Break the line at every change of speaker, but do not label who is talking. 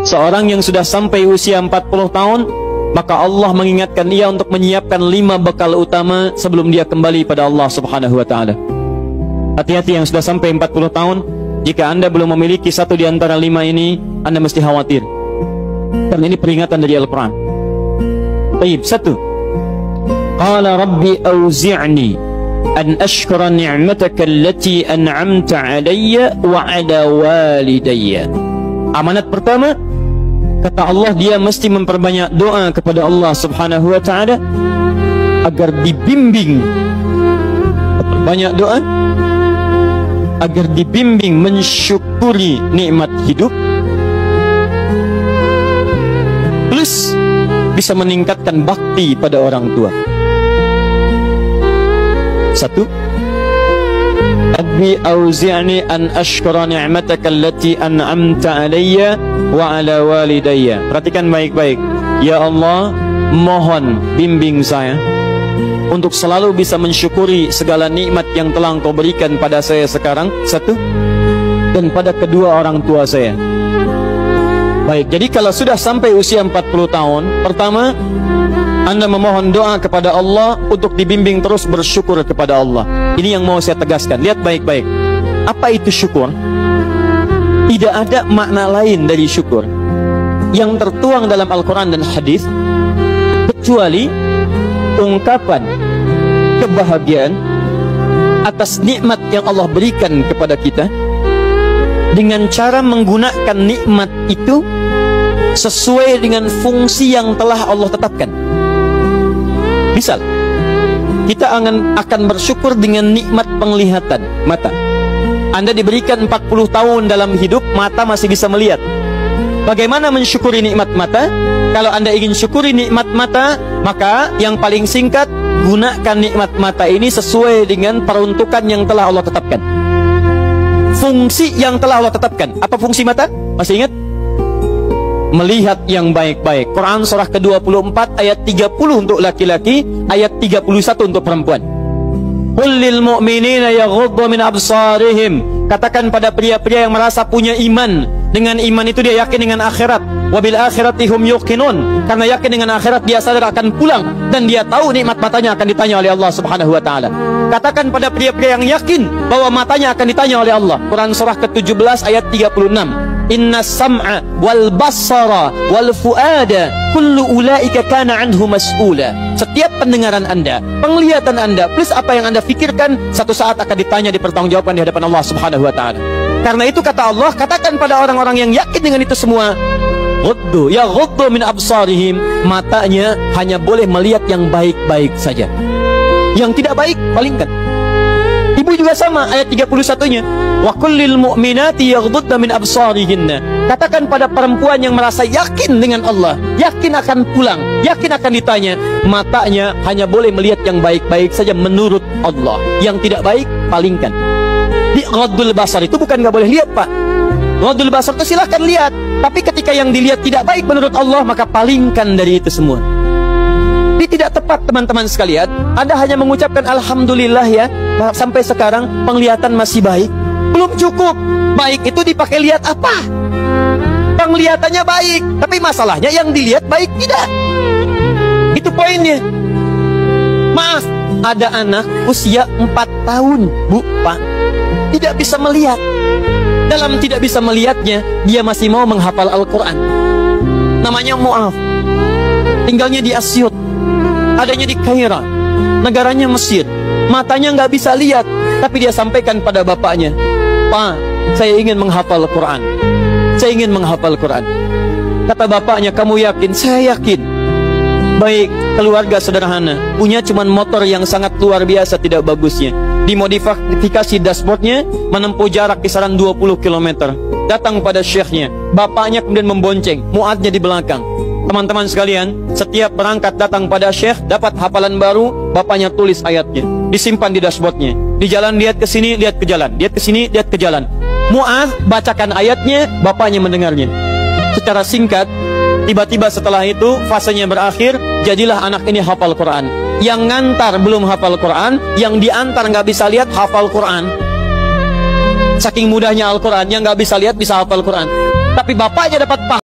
seorang yang sudah sampai usia 40 tahun, maka Allah mengingatkan ia untuk menyiapkan 5 bekal utama sebelum dia kembali pada Allah Subhanahu wa Ta'ala. Hati-hati yang sudah sampai 40 tahun, jika Anda belum memiliki satu di antara 5 ini, Anda mesti khawatir, karena ini peringatan dari Al-Quran. Baik, 1. Qala Rabbi awzi'ni an ashkura ni'mataka allati an'amta alayya wa ala walidayya. Amanat pertama, kata Allah, dia mesti memperbanyak doa kepada Allah Subhanahu wa Ta'ala agar dibimbing, banyak doa agar dibimbing mensyukuri nikmat hidup, plus bisa meningkatkan bakti pada orang tua. 1. Rabbi auzi'ni an ashkura ni'mataka allati an'amta alayya wa ala walidayya. Perhatikan baik-baik. Ya Allah, mohon bimbing saya untuk selalu bisa mensyukuri segala nikmat yang telah Engkau berikan pada saya sekarang, 1, dan pada kedua orang tua saya. Baik, jadi kalau sudah sampai usia 40 tahun, pertama, Anda memohon doa kepada Allah untuk dibimbing terus bersyukur kepada Allah. Ini yang mau saya tegaskan. Lihat baik-baik. Apa itu syukur? Tidak ada makna lain dari syukur yang tertuang dalam Al-Quran dan hadis kecuali ungkapan kebahagiaan atas nikmat yang Allah berikan kepada kita dengan cara menggunakan nikmat itu sesuai dengan fungsi yang telah Allah tetapkan. Misal, kita akan bersyukur dengan nikmat penglihatan mata. Anda diberikan 40 tahun dalam hidup, mata masih bisa melihat. Bagaimana mensyukuri nikmat mata? Kalau Anda ingin syukuri nikmat mata, maka yang paling singkat, gunakan nikmat mata ini sesuai dengan peruntukan yang telah Allah tetapkan. Fungsi yang telah Allah tetapkan. Apa fungsi mata? Masih ingat? Melihat yang baik-baik. Quran surah ke-24 ayat 30 untuk laki-laki, ayat 31 untuk perempuan. Qul lil mu'minina yaghuddu min absarihim. Katakan pada pria-pria yang merasa punya iman. Dengan iman itu dia yakin dengan akhirat. Wabil akhirati hum yuqinun. Karena yakin dengan akhirat dia sadar akan pulang dan dia tahu nikmat matanya akan ditanya oleh Allah Subhanahu wa Ta'ala. Katakan pada pria-pria yang yakin bahwa matanya akan ditanya oleh Allah. Quran surah ke-17 ayat 36. Inna sam'a wal basara wal fuada kullu ulaika kana anhu mas'ula. Setiap pendengaran Anda, penglihatan Anda, plus apa yang Anda fikirkan, satu saat akan ditanya, dipertanggungjawabkan di hadapan Allah Subhanahu wa Ta'ala. Karena itu kata Allah, katakan pada orang-orang yang yakin dengan itu semua, ghuddu min absarihim, matanya hanya boleh melihat yang baik-baik saja. Yang tidak baik, palingkan. Ibu juga sama, ayat 31-nya. Wa kullil mu'minati yaghdudna min absarihinna. Katakan pada perempuan yang merasa yakin dengan Allah, yakin akan pulang, yakin akan ditanya, matanya hanya boleh melihat yang baik-baik saja menurut Allah. Yang tidak baik, palingkan. Di ghaddul basar itu bukan nggak boleh lihat, Pak. Ghaddul basar itu silahkan lihat, tapi ketika yang dilihat tidak baik menurut Allah, maka palingkan dari itu semua. Ini tidak tepat, teman-teman sekalian. Anda hanya mengucapkan alhamdulillah ya, sampai sekarang penglihatan masih baik. Belum cukup. Baik itu dipakai lihat apa? Penglihatannya baik, tapi masalahnya yang dilihat baik tidak. Itu poinnya. Maaf, ada anak usia 4 tahun, Bu, Pak, tidak bisa melihat. Dalam tidak bisa melihatnya, dia masih mau menghafal Al-Quran. Namanya Mu'af. Tinggalnya di Asyut, adanya di Kaira, negaranya Mesir. Matanya nggak bisa lihat, tapi dia sampaikan pada bapaknya, Pak, saya ingin menghafal Quran. Saya ingin menghafal Quran. Kata bapaknya, kamu yakin? Saya yakin. Baik, keluarga sederhana, punya cuman motor yang sangat luar biasa tidak bagusnya. Dimodifikasi dashboardnya, menempuh jarak kisaran 20 km. Datang pada syekhnya, bapaknya kemudian membonceng, muadnya di belakang. Teman-teman sekalian, setiap berangkat datang pada syekh, dapat hafalan baru, bapaknya tulis ayatnya, disimpan di dashboardnya. Di jalan lihat ke sini, lihat ke jalan, lihat ke sini, lihat ke jalan. Mu'adz bacakan ayatnya, bapaknya mendengarnya. Secara singkat, tiba-tiba setelah itu fasenya berakhir, jadilah anak ini hafal Quran. Yang ngantar belum hafal Quran, yang diantar nggak bisa lihat hafal Quran. Saking mudahnya Al-Quran, yang nggak bisa lihat bisa hafal Quran. Tapi bapaknya dapat paham.